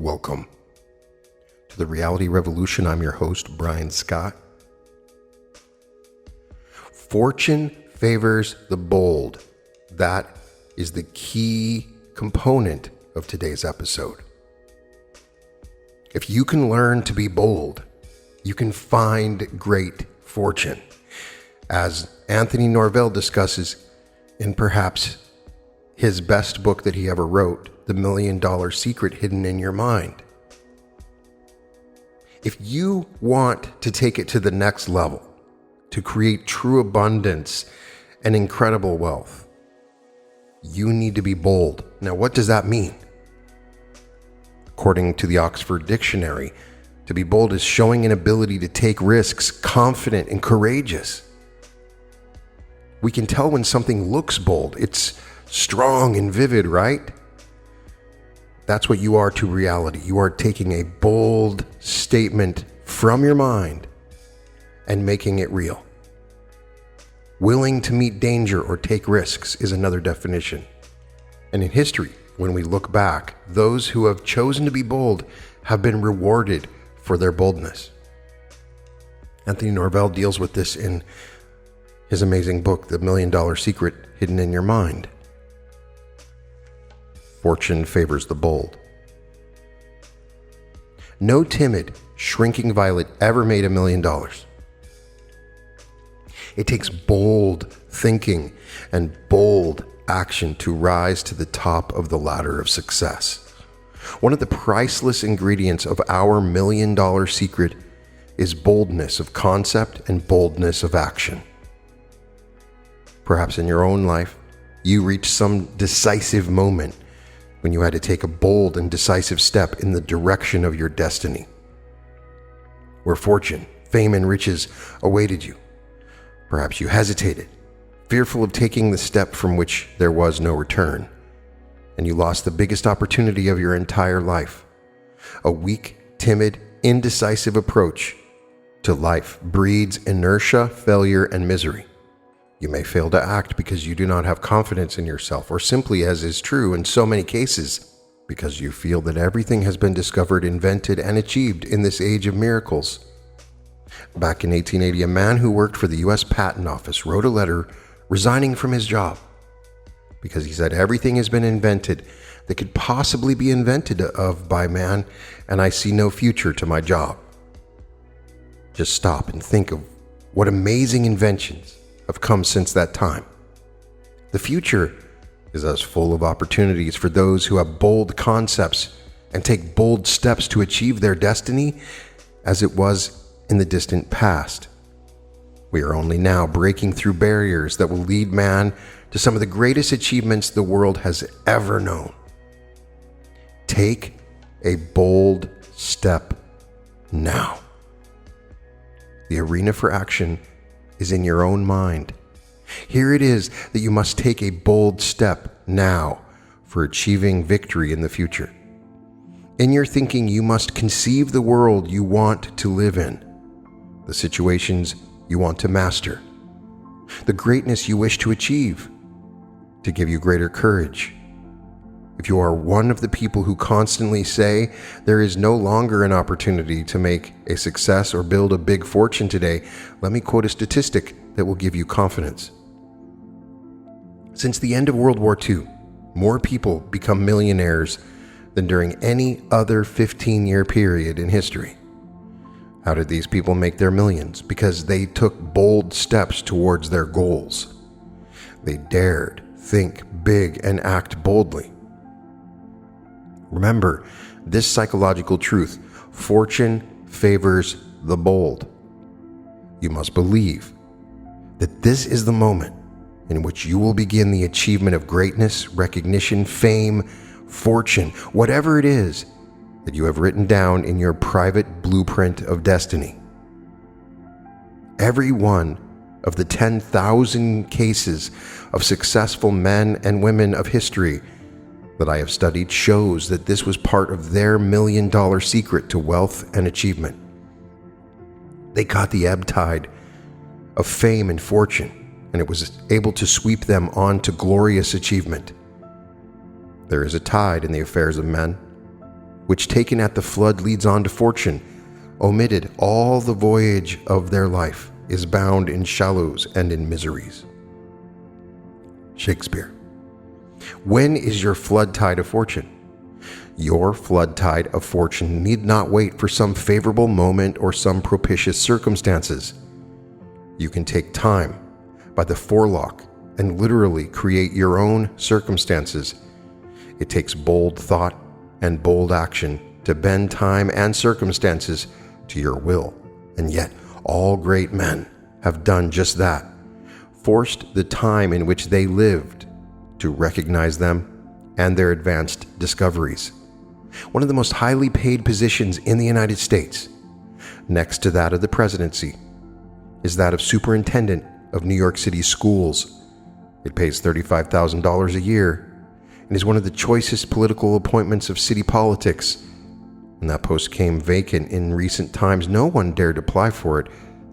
Welcome to the Reality Revolution. I'm your host, Brian Scott. Fortune favors the bold. That is the key component of today's episode. If you can learn to be bold, you can find great fortune. As Anthony Norvell discusses in perhaps his best book that he ever wrote, The $1 Million Secret Hidden in Your Mind. If you want to take it to the next level, to create true abundance and incredible wealth, you need to be bold. Now, what does that mean? According to the Oxford Dictionary, to be bold is showing an ability to take risks, confident and courageous. We can tell when something looks bold. It's strong and vivid, right? That's what you are to reality. You are taking a bold statement from your mind and making it real. Willing to meet danger or take risks is another definition. And in history, when we look back, those who have chosen to be bold have been rewarded for their boldness. Anthony Norvell deals with this in his amazing book, The $1 Million Secret Hidden in Your Mind. Fortune favors the bold. No timid, shrinking violet ever made $1 million. It takes bold thinking and bold action to rise to the top of the ladder of success. One of the priceless ingredients of our $1 million secret is boldness of concept and boldness of action. Perhaps in your own life, you reached some decisive moment when you had to take a bold and decisive step in the direction of your destiny, where fortune, fame, and riches awaited you. Perhaps you hesitated, fearful of taking the step from which there was no return, and you lost the biggest opportunity of your entire life. A weak, timid, indecisive approach to life breeds inertia, failure, and misery. You may fail to act because you do not have confidence in yourself, or simply, as is true in so many cases, because you feel that everything has been discovered, invented, and achieved in this age of miracles. Back in 1880, a man who worked for the U.S. Patent Office wrote a letter resigning from his job because he said, everything has been invented that could possibly be invented of by man, and I see no future to my job. Just stop and think of what amazing inventions have come since that time. The future is as full of opportunities for those who have bold concepts and take bold steps to achieve their destiny as it was in the distant past. We are only now breaking through barriers that will lead man to some of the greatest achievements the world has ever known. Take a bold step now. The arena for action is in your own mind. Here it is that you must take a bold step now for achieving victory in the future. In your thinking, you must conceive the world you want to live in, the situations you want to master, the greatness you wish to achieve, to give you greater courage. If you are one of the people who constantly say there is no longer an opportunity to make a success or build a big fortune today, let me quote a statistic that will give you confidence. Since the end of World War II, more people become millionaires than during any other 15-year period in history. How did these people make their millions? Because they took bold steps towards their goals. They dared think big and act boldly. Remember this psychological truth: fortune favors the bold. You must believe that this is the moment in which you will begin the achievement of greatness, recognition, fame, fortune, whatever it is that you have written down in your private blueprint of destiny. Every one of the 10,000 cases of successful men and women of history that I have studied shows that this was part of their $1 million secret to wealth and achievement. They caught the ebb tide of fame and fortune, and it was able to sweep them on to glorious achievement. There is a tide in the affairs of men, which taken at the flood leads on to fortune, omitted all the voyage of their life, is bound in shallows and in miseries. Shakespeare. When is your flood tide of fortune? Your flood tide of fortune need not wait for some favorable moment or some propitious circumstances. You can take time by the forelock and literally create your own circumstances. It takes bold thought and bold action to bend time and circumstances to your will, and yet all great men have done just that, forced the time in which they lived to recognize them and their advanced discoveries. One of the most highly paid positions in the United States, next to that of the presidency, is that of superintendent of New York City schools. It pays $35,000 a year and is one of the choicest political appointments of city politics. When that post came vacant in recent times, no one dared apply for it,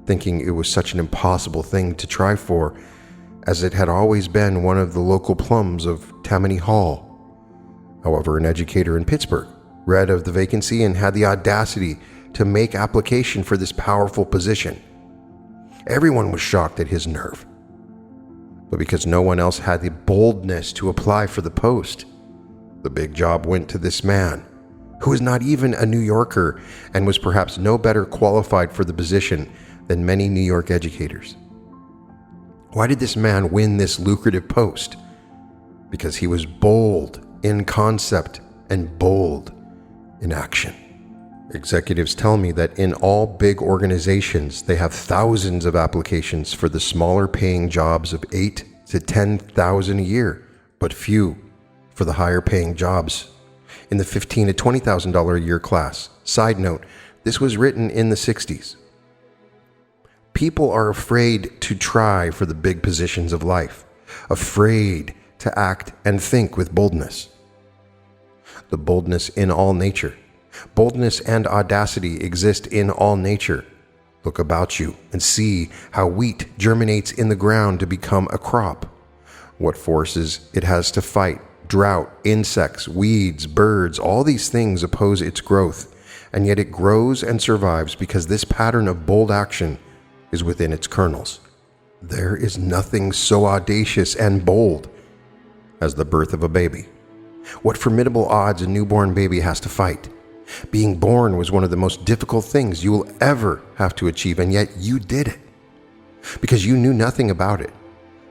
thinking it was such an impossible thing to try for, as it had always been one of the local plums of Tammany Hall. However, an educator in Pittsburgh read of the vacancy and had the audacity to make application for this powerful position. Everyone was shocked at his nerve. But because no one else had the boldness to apply for the post, the big job went to this man, who was not even a New Yorker and was perhaps no better qualified for the position than many New York educators. Why did this man win this lucrative post? Because he was bold in concept and bold in action. Executives tell me that in all big organizations, they have thousands of applications for the smaller paying jobs of $8,000 to $10,000 a year, but few for the higher paying jobs in the $15,000 to $20,000 a year class. Side note, this was written in the 60s. People are afraid to try for the big positions of life, afraid to act and think with boldness. The boldness in all nature. Boldness and audacity exist in all nature. Look about you and see how wheat germinates in the ground to become a crop. What forces it has to fight. Drought, insects, weeds, birds, all these things oppose its growth, and yet it grows and survives because this pattern of bold action is within its kernels. There is nothing so audacious and bold as the birth of a baby. What formidable odds a newborn baby has to fight. Being born was one of the most difficult things you will ever have to achieve, and yet you did it. Because you knew nothing about it.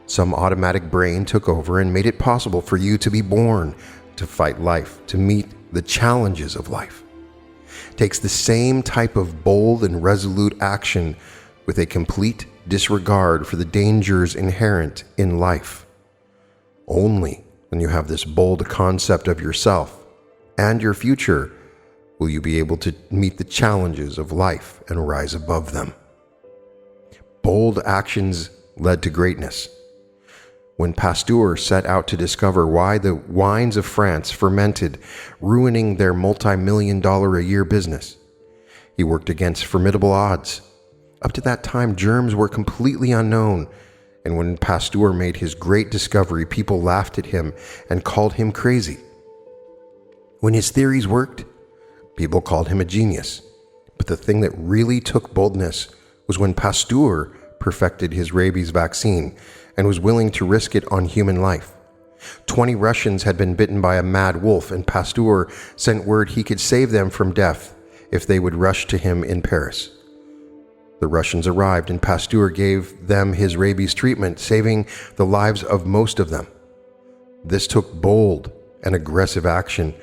Some automatic brain took over and made it possible for you to be born, to fight life, to meet the challenges of life. It takes the same type of bold and resolute action with a complete disregard for the dangers inherent in life. Only when you have this bold concept of yourself and your future will you be able to meet the challenges of life and rise above them. Bold actions led to greatness. When Pasteur set out to discover why the wines of France fermented, ruining their multi-million-dollar-a-year business, he worked against formidable odds. Up to that time, germs were completely unknown, and when Pasteur made his great discovery, people laughed at him and called him crazy. When his theories worked, people called him a genius. But the thing that really took boldness was when Pasteur perfected his rabies vaccine and was willing to risk it on human life. 20 Russians had been bitten by a mad wolf, and Pasteur sent word he could save them from death if they would rush to him in Paris. The Russians arrived, and Pasteur gave them his rabies treatment, saving the lives of most of them. This took bold and aggressive action,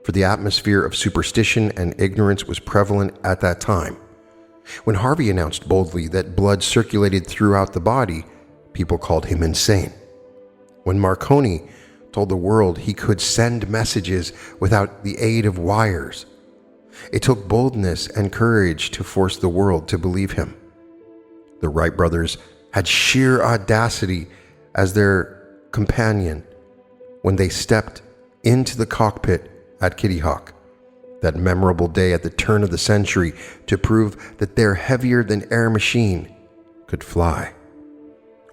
for the atmosphere of superstition and ignorance was prevalent at that time. When Harvey announced boldly that blood circulated throughout the body, people called him insane. When Marconi told the world he could send messages without the aid of wires, it took boldness and courage to force the world to believe him. The Wright brothers had sheer audacity as their companion when they stepped into the cockpit at Kitty Hawk, that memorable day at the turn of the century, to prove that their heavier-than-air machine could fly.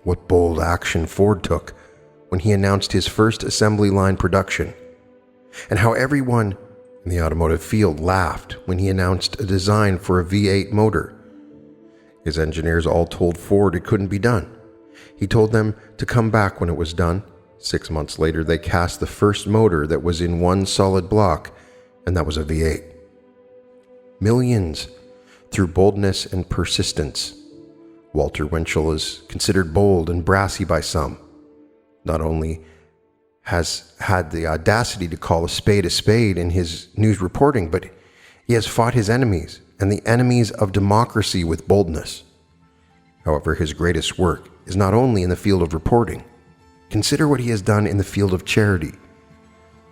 What bold action Ford took when he announced his first assembly line production, and how everyone in the automotive field laughed when he announced a design for a V8 motor. His engineers all told Ford it couldn't be done. He told them to come back when it was done. 6 months later, they cast the first motor that was in one solid block, and that was a V8. Millions through boldness and persistence. Walter Winchell is considered bold and brassy by some. Not only has had the audacity to call a spade in his news reporting, but he has fought his enemies and the enemies of democracy with boldness. However, his greatest work is not only in the field of reporting. Consider what he has done in the field of charity.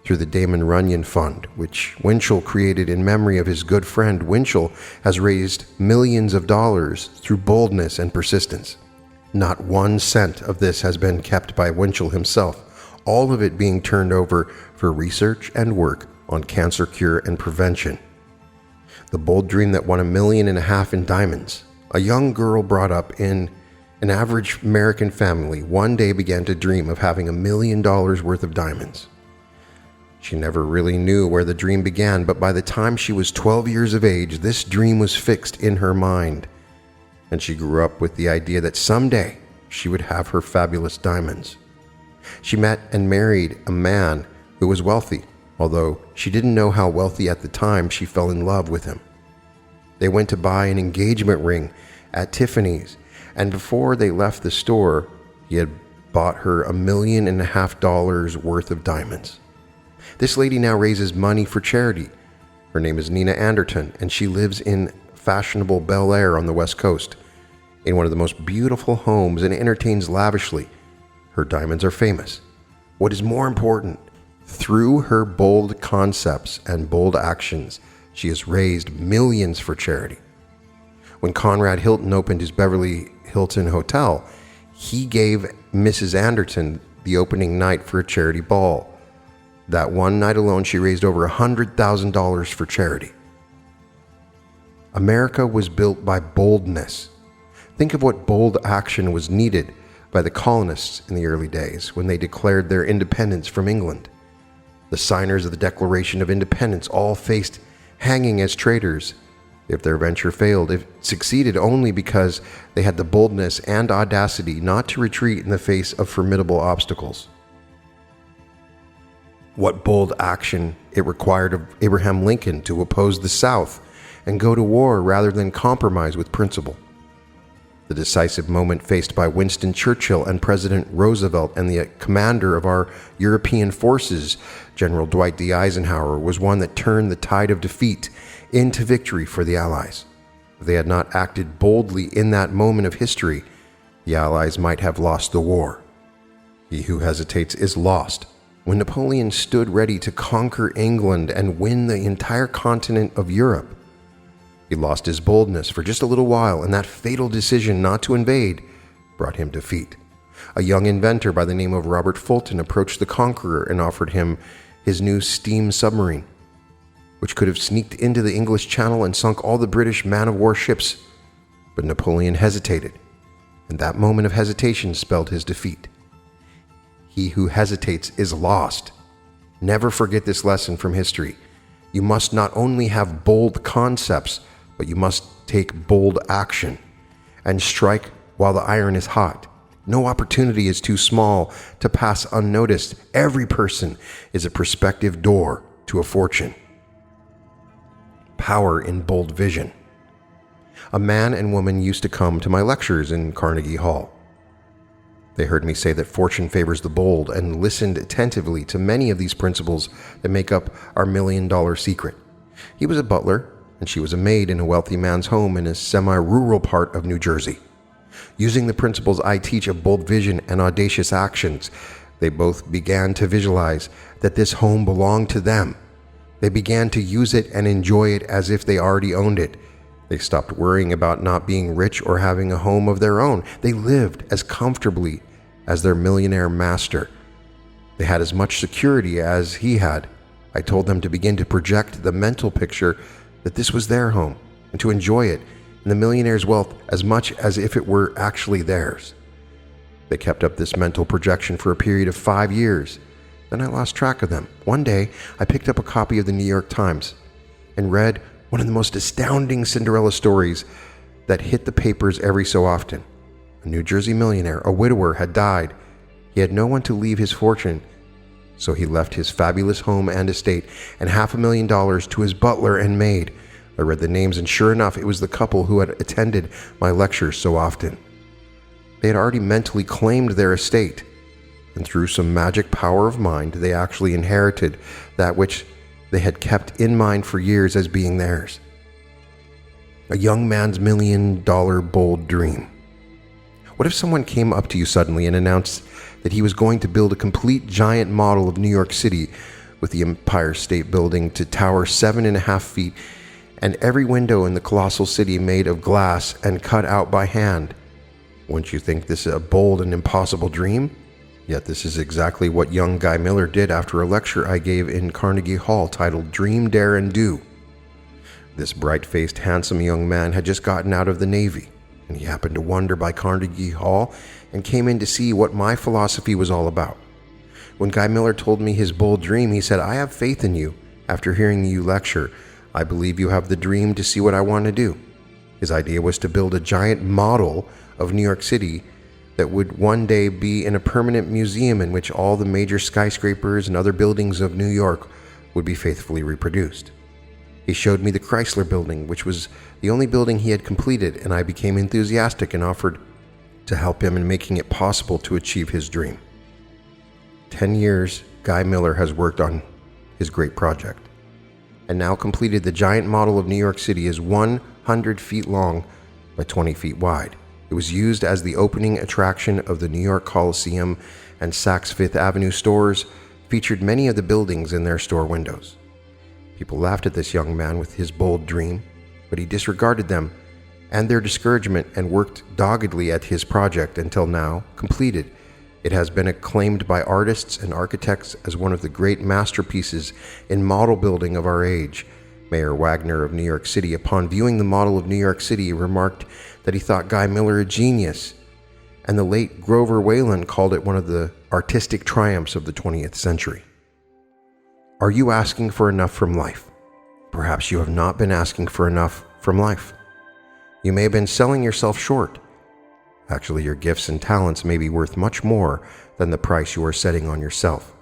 Through the Damon Runyon Fund, which Winchell created in memory of his good friend, Winchell has raised millions of dollars through boldness and persistence. Not 1 cent of this has been kept by Winchell himself, all of it being turned over for research and work on cancer cure and prevention. The bold dream that won $1.5 million in diamonds. A young girl brought up in an average American family one day began to dream of having $1 million worth of diamonds. She never really knew where the dream began, but by the time she was 12 years of age, this dream was fixed in her mind, and she grew up with the idea that someday she would have her fabulous diamonds. She met and married a man who was wealthy. Although she didn't know how wealthy at the time, she fell in love with him. They went to buy an engagement ring at Tiffany's, and before they left the store, he had bought her $1.5 million worth of diamonds. This lady now raises money for charity. Her name is Nina Anderton, and she lives in fashionable Bel Air on the West Coast, in one of the most beautiful homes, and entertains lavishly. Her diamonds are famous. What is more important, through her bold concepts and bold actions, she has raised millions for charity. When Conrad Hilton opened his Beverly Hilton Hotel, he gave Mrs. Anderton the opening night for a charity ball. That one night alone, she raised over $100,000 for charity. America was built by boldness. Think of what bold action was needed by the colonists in the early days when they declared their independence from England. The signers of the Declaration of Independence all faced hanging as traitors if their venture failed. It succeeded only because they had the boldness and audacity not to retreat in the face of formidable obstacles. What bold action it required of Abraham Lincoln to oppose the South and go to war rather than compromise with principle. The decisive moment faced by Winston Churchill and President Roosevelt and the commander of our European forces, General Dwight D. Eisenhower, was one that turned the tide of defeat into victory for the Allies. If they had not acted boldly in that moment of history, the Allies might have lost the war. He who hesitates is lost. When Napoleon stood ready to conquer England and win the entire continent of Europe, he lost his boldness for just a little while, and that fatal decision not to invade brought him defeat. A young inventor by the name of Robert Fulton approached the conqueror and offered him his new steam submarine, which could have sneaked into the English Channel and sunk all the British man-of-war ships. But Napoleon hesitated, and that moment of hesitation spelled his defeat. He who hesitates is lost. Never forget this lesson from history. You must not only have bold concepts, but you must take bold action and strike while the iron is hot. No opportunity is too small to pass unnoticed. Every person is a prospective door to a fortune. Power in bold vision. A man and woman used to come to my lectures in Carnegie Hall. They heard me say that fortune favors the bold and listened attentively to many of these principles that make up our $1 million secret. He was a butler, and she was a maid in a wealthy man's home in a semi-rural part of New Jersey. Using the principles I teach of bold vision and audacious actions, they both began to visualize that this home belonged to them. They began to use it and enjoy it as if they already owned it. They stopped worrying about not being rich or having a home of their own. They lived as comfortably as their millionaire master. They had as much security as he had. I told them to begin to project the mental picture that this was their home and to enjoy it and the millionaire's wealth as much as if it were actually theirs. They kept up this mental projection for a period of 5 years, Then I lost track of them. One day, I picked up a copy of the New York Times and read one of the most astounding Cinderella stories that hit the papers every so often. A New Jersey millionaire, a widower, had died. He had no one to leave his fortune, so he left his fabulous home and estate and $500,000 to his butler and maid. I read the names, and sure enough, it was the couple who had attended my lectures so often. They had already mentally claimed their estate, and through some magic power of mind, they actually inherited that which they had kept in mind for years as being theirs. A young man's $1 million bold dream. What if someone came up to you suddenly and announced that he was going to build a complete giant model of New York City with the Empire State Building to tower 7.5 feet and every window in the colossal city made of glass and cut out by hand? Wouldn't you think this a bold and impossible dream? Yet this is exactly what young Guy Miller did after a lecture I gave in Carnegie Hall titled Dream, Dare, and Do. This bright-faced, handsome young man had just gotten out of the Navy, and he happened to wander by Carnegie Hall and came in to see what my philosophy was all about. When Guy Miller told me his bold dream, he said, "I have faith in you. After hearing you lecture, I believe you have the dream to see what I want to do." His idea was to build a giant model of New York City that would one day be in a permanent museum in which all the major skyscrapers and other buildings of New York would be faithfully reproduced. He showed me the Chrysler Building, which was the only building he had completed, and I became enthusiastic and offered to help him in making it possible to achieve his dream. 10 years, Guy Miller has worked on his great project, and now completed. The giant model of New York City is 100 feet long by 20 feet wide. It was used as the opening attraction of the New York Coliseum, and Saks Fifth Avenue stores featured many of the buildings in their store windows. People laughed at this young man with his bold dream, but he disregarded them and their discouragement and worked doggedly at his project until now, completed. It has been acclaimed by artists and architects as one of the great masterpieces in model building of our age. Mayor Wagner of New York City, upon viewing the model of New York City, remarked that he thought Guy Miller a genius, and the late Grover Wayland called it one of the artistic triumphs of the 20th century. Are you asking for enough from life? Perhaps you have not been asking for enough from life. You may have been selling yourself short. Actually, your gifts and talents may be worth much more than the price you are setting on yourself.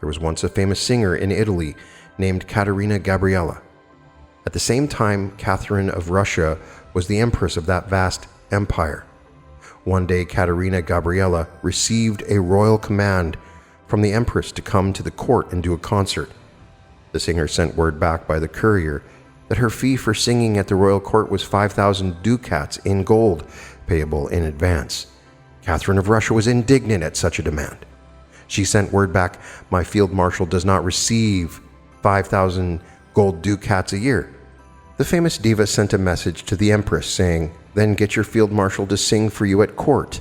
There was once a famous singer in Italy named Caterina Gabriella. At the same time, Catherine of Russia was the empress of that vast empire. One day, Caterina Gabriella received a royal command from the empress to come to the court and do a concert. The singer sent word back by the courier that her fee for singing at the royal court was 5,000 ducats in gold, payable in advance. Catherine of Russia was indignant at such a demand. She sent word back, "My field marshal does not receive 5,000 gold ducats a year." The famous diva sent a message to the empress saying, "Then get your field marshal to sing for you at court."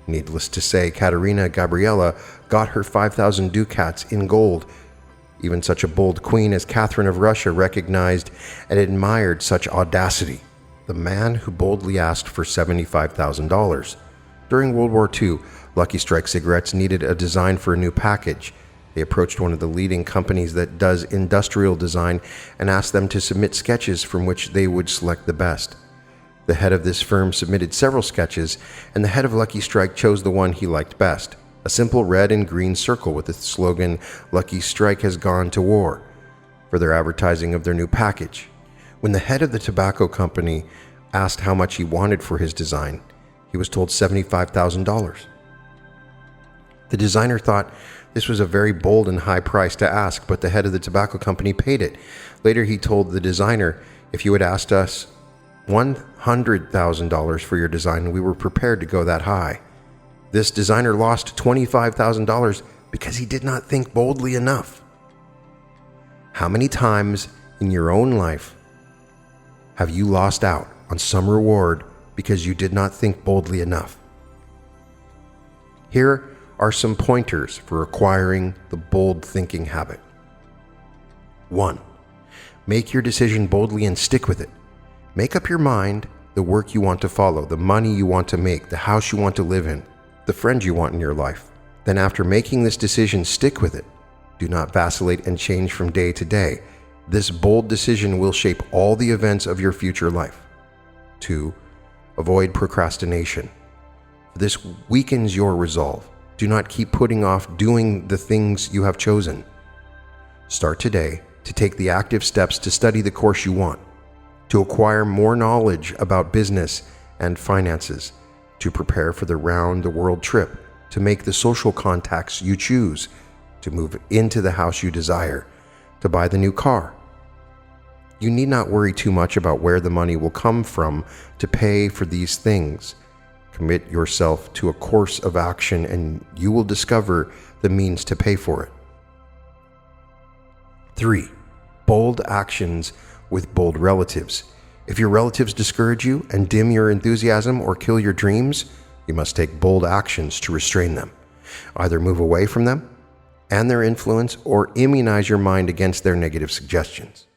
Needless to say, Caterina Gabriella got her 5,000 ducats in gold. Even such a bold queen as Catherine of Russia recognized and admired such audacity. The man who boldly asked for $75,000. During World War II, Lucky Strike cigarettes needed a design for a new package. They approached one of the leading companies that does industrial design and asked them to submit sketches from which they would select the best. The head of this firm submitted several sketches, and the head of Lucky Strike chose the one he liked best, a simple red and green circle with the slogan, "Lucky Strike has gone to war," for their advertising of their new package. When the head of the tobacco company asked how much he wanted for his design, he was told $75,000. The designer thought this was a very bold and high price to ask, but the head of the tobacco company paid it. Later he told the designer, "If you had asked us $100,000 for your design, we were prepared to go that high." This designer lost $25,000 because he did not think boldly enough. How many times in your own life have you lost out on some reward because you did not think boldly enough? Here are some pointers for acquiring the bold thinking habit. 1. Make your decision boldly and stick with it. Make up your mind the work you want to follow, the money you want to make, the house you want to live in, the friends you want in your life. Then after making this decision, stick with it. Do not vacillate and change from day to day. This bold decision will shape all the events of your future life. 2. Avoid procrastination. This weakens your resolve. Do not keep putting off doing the things you have chosen. Start today to take the active steps to study the course you want, to acquire more knowledge about business and finances, to prepare for the round-the-world trip, to make the social contacts you choose, to move into the house you desire, to buy the new car. You need not worry too much about where the money will come from to pay for these things. Commit yourself to a course of action and you will discover the means to pay for it. 3. Bold actions with bold relatives. If your relatives discourage you and dim your enthusiasm or kill your dreams, you must take bold actions to restrain them. Either move away from them and their influence or immunize your mind against their negative suggestions.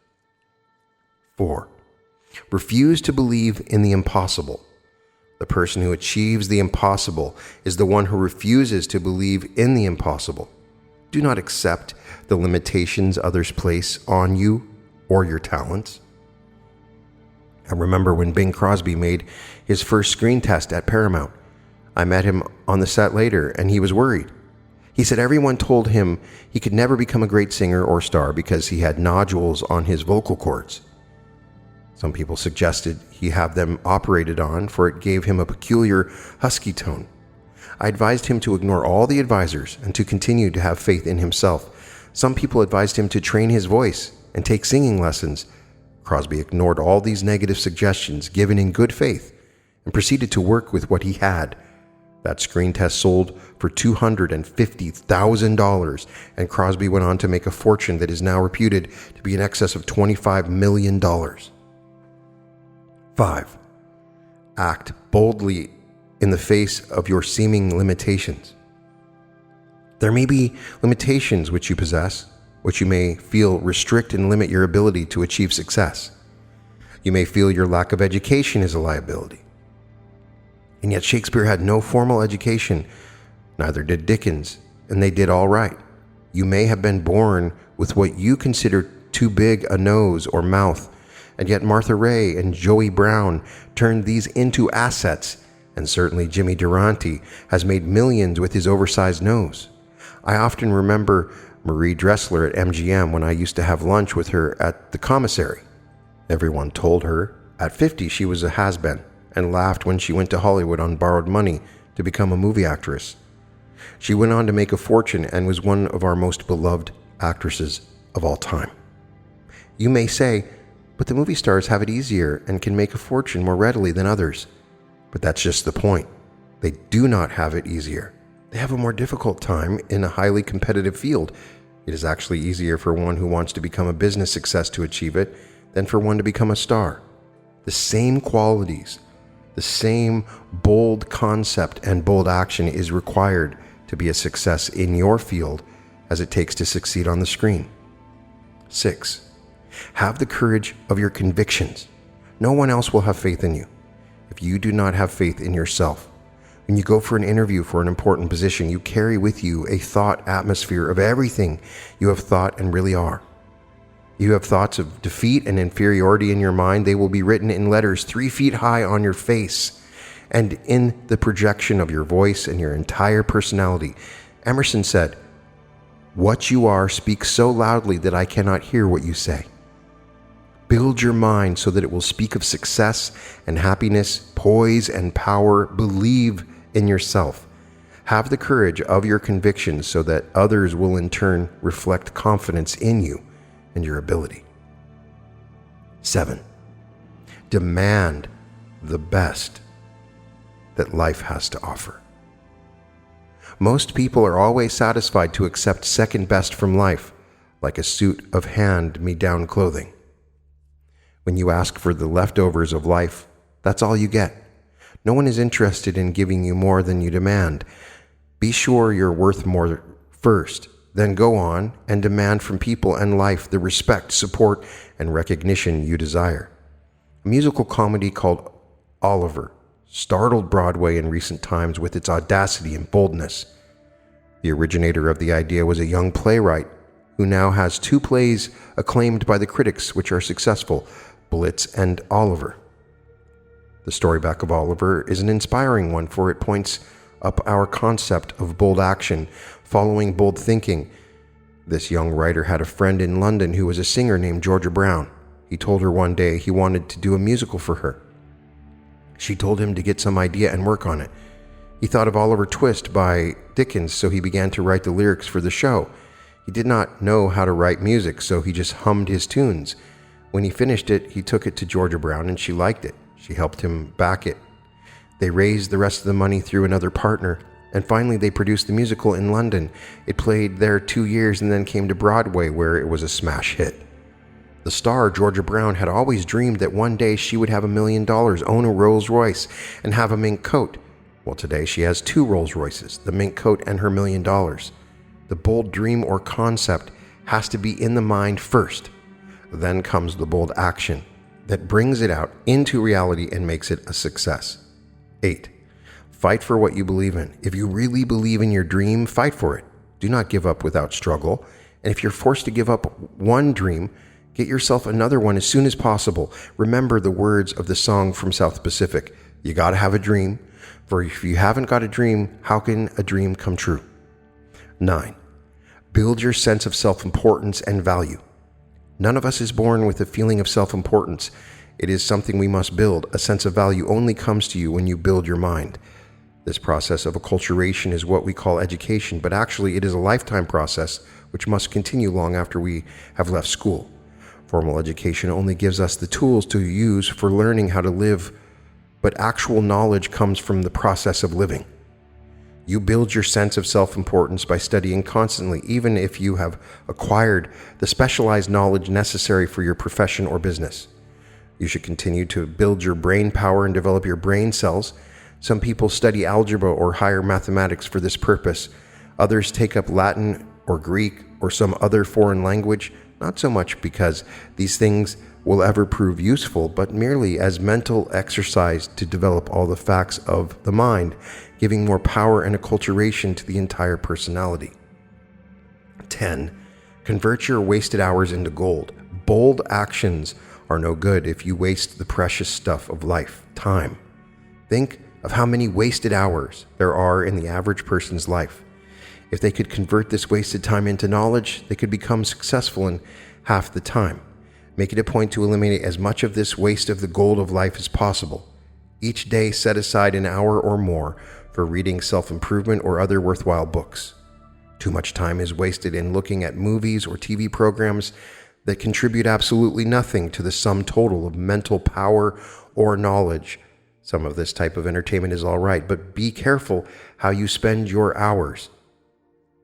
4. Refuse to believe in the impossible. The person who achieves the impossible is the one who refuses to believe in the impossible. Do not accept the limitations others place on you or your talents. I remember when Bing Crosby made his first screen test at Paramount. I met him on the set later and he was worried. He said everyone told him he could never become a great singer or star because he had nodules on his vocal cords. Some people suggested he have them operated on, for it gave him a peculiar husky tone. I advised him to ignore all the advisors and to continue to have faith in himself. Some people advised him to train his voice and take singing lessons. Crosby ignored all these negative suggestions given in good faith and proceeded to work with what he had. That screen test sold for $250,000, and Crosby went on to make a fortune that is now reputed to be in excess of $25 million. 5. Act boldly in the face of your seeming limitations. There may be limitations which you possess, which you may feel restrict and limit your ability to achieve success. You may feel your lack of education is a liability. And yet Shakespeare had no formal education, neither did Dickens, and they did all right. You may have been born with what you consider too big a nose or mouth, and yet Martha Ray and Joey Brown turned these into assets, and certainly Jimmy Durante has made millions with his oversized nose. I often remember Marie Dressler at MGM when I used to have lunch with her at the commissary. Everyone told her at 50 she was a has-been and laughed when she went to Hollywood on borrowed money to become a movie actress. She went on to make a fortune and was one of our most beloved actresses of all time. You may say, but the movie stars have it easier and can make a fortune more readily than others. But that's just the point. They do not have it easier. They have a more difficult time in a highly competitive field. It is actually easier for one who wants to become a business success to achieve it than for one to become a star. The same qualities, the same bold concept and bold action is required to be a success in your field as it takes to succeed on the screen. 6. Have the courage of your convictions. No one else will have faith in you if you do not have faith in yourself. When you go for an interview for an important position, you carry with you a thought atmosphere of everything you have thought and really are. You have thoughts of defeat and inferiority in your mind. They will be written in letters 3 feet high on your face and in the projection of your voice and your entire personality. Emerson said, "What you are speaks so loudly that I cannot hear what you say." Build your mind so that it will speak of success and happiness, poise and power. Believe in yourself. Have the courage of your convictions so that others will in turn reflect confidence in you and your ability. 7. Demand the best that life has to offer. Most people are always satisfied to accept second best from life, like a suit of hand-me-down clothing. When you ask for the leftovers of life, that's all you get. No one is interested in giving you more than you demand. Be sure you're worth more first, then go on and demand from people and life the respect, support, and recognition you desire. A musical comedy called Oliver startled Broadway in recent times with its audacity and boldness. The originator of the idea was a young playwright who now has 2 plays acclaimed by the critics which are successful, Blitz and Oliver. The story back of Oliver is an inspiring one, for it points up our concept of bold action, following bold thinking. This young writer had a friend in London who was a singer named Georgia Brown. He told her one day he wanted to do a musical for her. She told him to get some idea and work on it. He thought of Oliver Twist by Dickens, so he began to write the lyrics for the show. He did not know how to write music, so he just hummed his tunes. When he finished it, he took it to Georgia Brown, and she liked it. She helped him back it. They raised the rest of the money through another partner, and finally they produced the musical in London. It played there 2 years and then came to Broadway, where it was a smash hit. The star, Georgia Brown, had always dreamed that one day she would have $1 million, own a Rolls Royce, and have a mink coat. Well, today she has 2 Rolls Royces, the mink coat and her $1 million. The bold dream or concept has to be in the mind first. Then comes the bold action that brings it out into reality and makes it a success. 8. Fight for what you believe in. If you really believe in your dream, fight for it. Do not give up without struggle. And if you're forced to give up one dream, get yourself another one as soon as possible. Remember the words of the song from South Pacific. You gotta have a dream. For if you haven't got a dream, how can a dream come true? 9. Build your sense of self-importance and value. None of us is born with a feeling of self-importance. It is something we must build. A sense of value only comes to you when you build your mind. This process of acculturation is what we call education, but actually it is a lifetime process which must continue long after we have left school. Formal education only gives us the tools to use for learning how to live, but actual knowledge comes from the process of living. You build your sense of self-importance by studying constantly, even if you have acquired the specialized knowledge necessary for your profession or business. You should continue to build your brain power and develop your brain cells. Some people study algebra or higher mathematics for this purpose. Others take up Latin or Greek or some other foreign language, not so much because these things will ever prove useful, but merely as mental exercise to develop all the facts of the mind, giving more power and acculturation to the entire personality. 10. Convert your wasted hours into gold. Bold actions are no good if you waste the precious stuff of life, time. Think of how many wasted hours there are in the average person's life. If they could convert this wasted time into knowledge, they could become successful in half the time. Make it a point to eliminate as much of this waste of the gold of life as possible. Each day set aside an hour or more for reading self-improvement or other worthwhile books. Too much time is wasted in looking at movies or TV programs that contribute absolutely nothing to the sum total of mental power or knowledge. Some of this type of entertainment is all right, but be careful how you spend your hours.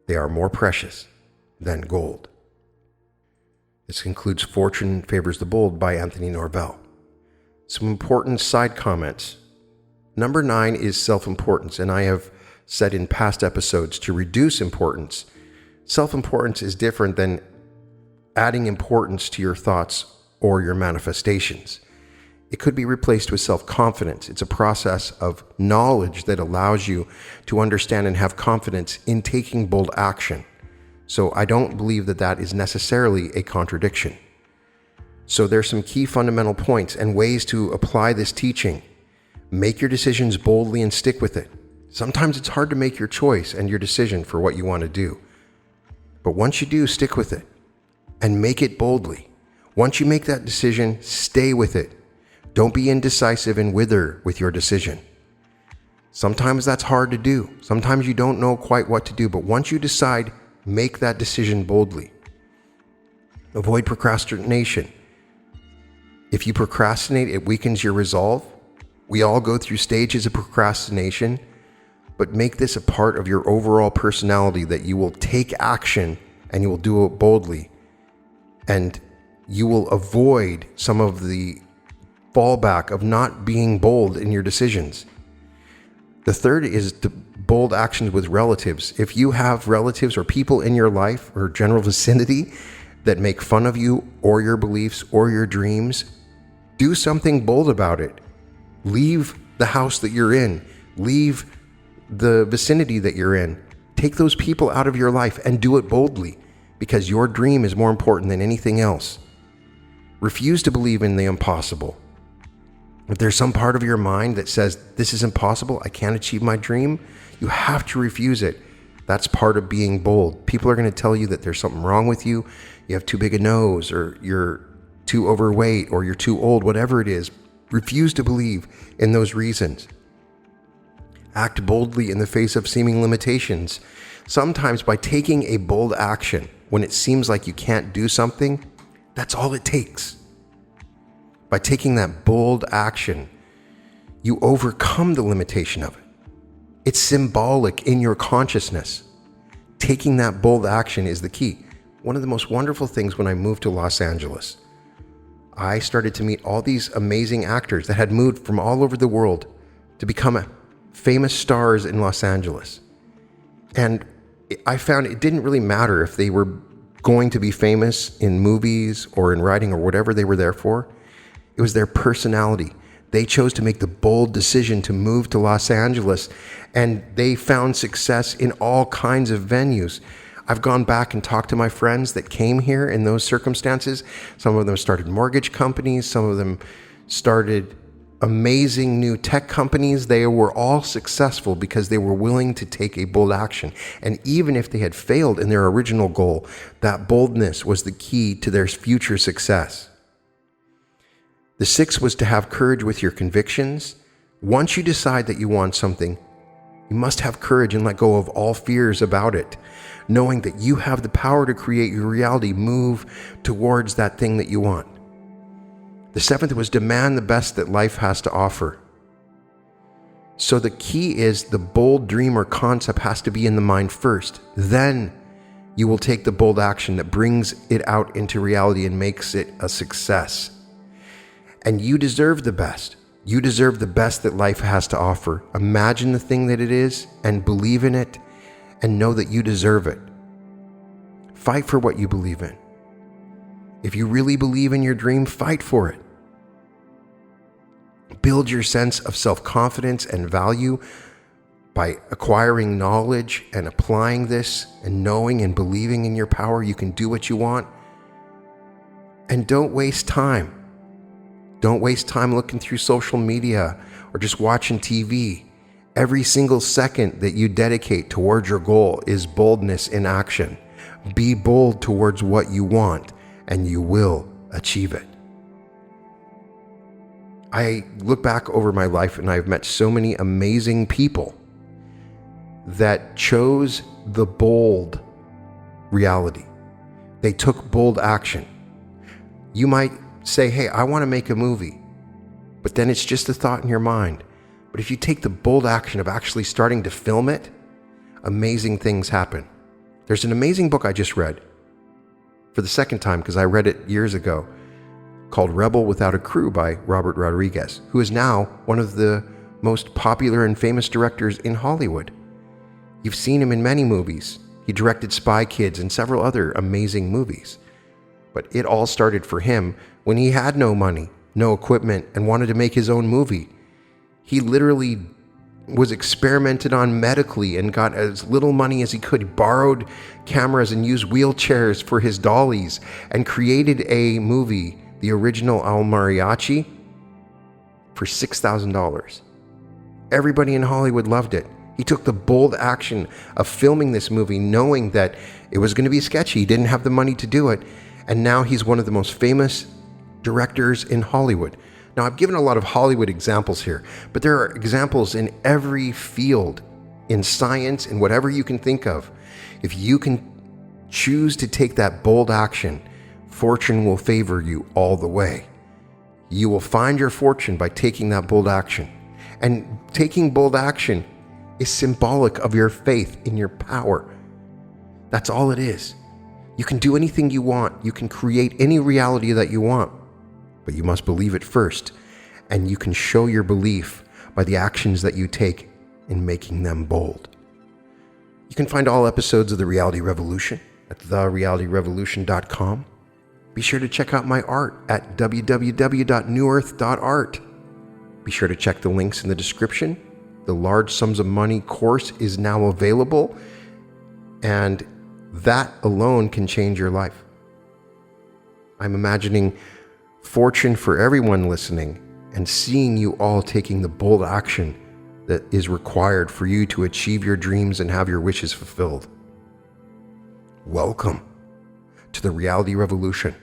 They are more precious than gold. This concludes Fortune Favors the Bold by Anthony Norvell. Some important side comments. Number 9 is self-importance, and I have said in past episodes to reduce importance. Self-importance is different than adding importance to your thoughts or your manifestations. It could be replaced with self-confidence. It's a process of knowledge that allows you to understand and have confidence in taking bold action. So I don't believe that that is necessarily a contradiction. So there's some key fundamental points and ways to apply this teaching. Make your decisions boldly and stick with it. Sometimes it's hard to make your choice and your decision for what you want to do. But once you do, stick with it and make it boldly. Once you make that decision, stay with it. Don't be indecisive and wither with your decision. Sometimes that's hard to do. Sometimes you don't know quite what to do, but once you decide, make that decision boldly. Avoid procrastination. If you procrastinate, it weakens your resolve. We all go through stages of procrastination, but make this a part of your overall personality that you will take action and you will do it boldly. And you will avoid some of the fallback of not being bold in your decisions. The third is the bold actions with relatives. If you have relatives or people in your life or general vicinity that make fun of you or your beliefs or your dreams, do something bold about it. Leave the house that you're in. Leave the vicinity that you're in. Take those people out of your life and do it boldly, because your dream is more important than anything else. Refuse to believe in the impossible. If there's some part of your mind that says, this is impossible, I can't achieve my dream, you have to refuse it. That's part of being bold. People are going to tell you that there's something wrong with you. You have too big a nose, or you're too overweight, or you're too old, whatever it is. Refuse to believe in those reasons. Act boldly in the face of seeming limitations. Sometimes by taking a bold action when it seems like you can't do something, that's all it takes. By taking that bold action, you overcome the limitation of it. It's symbolic in your consciousness. Taking that bold action is the key. One of the most wonderful things when I moved to Los Angeles, I started to meet all these amazing actors that had moved from all over the world to become famous stars in Los Angeles. And I found it didn't really matter if they were going to be famous in movies or in writing or whatever they were there for. It was their personality. They chose to make the bold decision to move to Los Angeles, and they found success in all kinds of venues. I've gone back and talked to my friends that came here in those circumstances. Some of them started mortgage companies. Some of them started amazing new tech companies. They were all successful because they were willing to take a bold action. And even if they had failed in their original goal, that boldness was the key to their future success. The sixth was to have courage with your convictions. Once you decide that you want something, you must have courage and let go of all fears about it, knowing that you have the power to create your reality, move towards that thing that you want. The seventh was demand the best that life has to offer. So the key is the bold dream or concept has to be in the mind first. Then you will take the bold action that brings it out into reality and makes it a success. And you deserve the best. You deserve the best that life has to offer. Imagine the thing that it is and believe in it and know that you deserve it. Fight for what you believe in. If you really believe in your dream, fight for it. Build your sense of self-confidence and value by acquiring knowledge and applying this and knowing and believing in your power. You can do what you want. And don't waste time. Don't waste time looking through social media or just watching TV. Every single second that you dedicate towards your goal is boldness in action. Be bold towards what you want, and you will achieve it. I look back over my life and I've met so many amazing people that chose the bold reality. They took bold action. You might say, hey, I want to make a movie, but then it's just a thought in your mind. But if you take the bold action of actually starting to film it, amazing things happen. There's an amazing book I just read for the second time because I read it years ago, called Rebel Without a Crew by Robert Rodriguez, who is now one of the most popular and famous directors in Hollywood. You've seen him in many movies. He directed Spy Kids and several other amazing movies. But it all started for him when he had no money, no equipment, and wanted to make his own movie. He literally was experimented on medically and got as little money as he could. He borrowed cameras and used wheelchairs for his dollies and created a movie, the original El Mariachi, for $6,000. Everybody in Hollywood loved it. He took the bold action of filming this movie knowing that it was going to be sketchy. He didn't have the money to do it. And now he's one of the most famous directors in Hollywood. Now, I've given a lot of Hollywood examples here, but there are examples in every field, in science, in whatever you can think of. If you can choose to take that bold action, fortune will favor you all the way. You will find your fortune by taking that bold action. And taking bold action is symbolic of your faith in your power. That's all it is. You can do anything you want. You can create any reality that you want, but you must believe it first. And you can show your belief by the actions that you take in making them bold. You can find all episodes of The Reality Revolution at therealityrevolution.com. Be sure to check out my art at www.newearth.art. Be sure to check the links in the description. The Large Sums of Money course is now available. And that alone can change your life. I'm imagining fortune for everyone listening and seeing you all taking the bold action that is required for you to achieve your dreams and have your wishes fulfilled. Welcome to the reality revolution.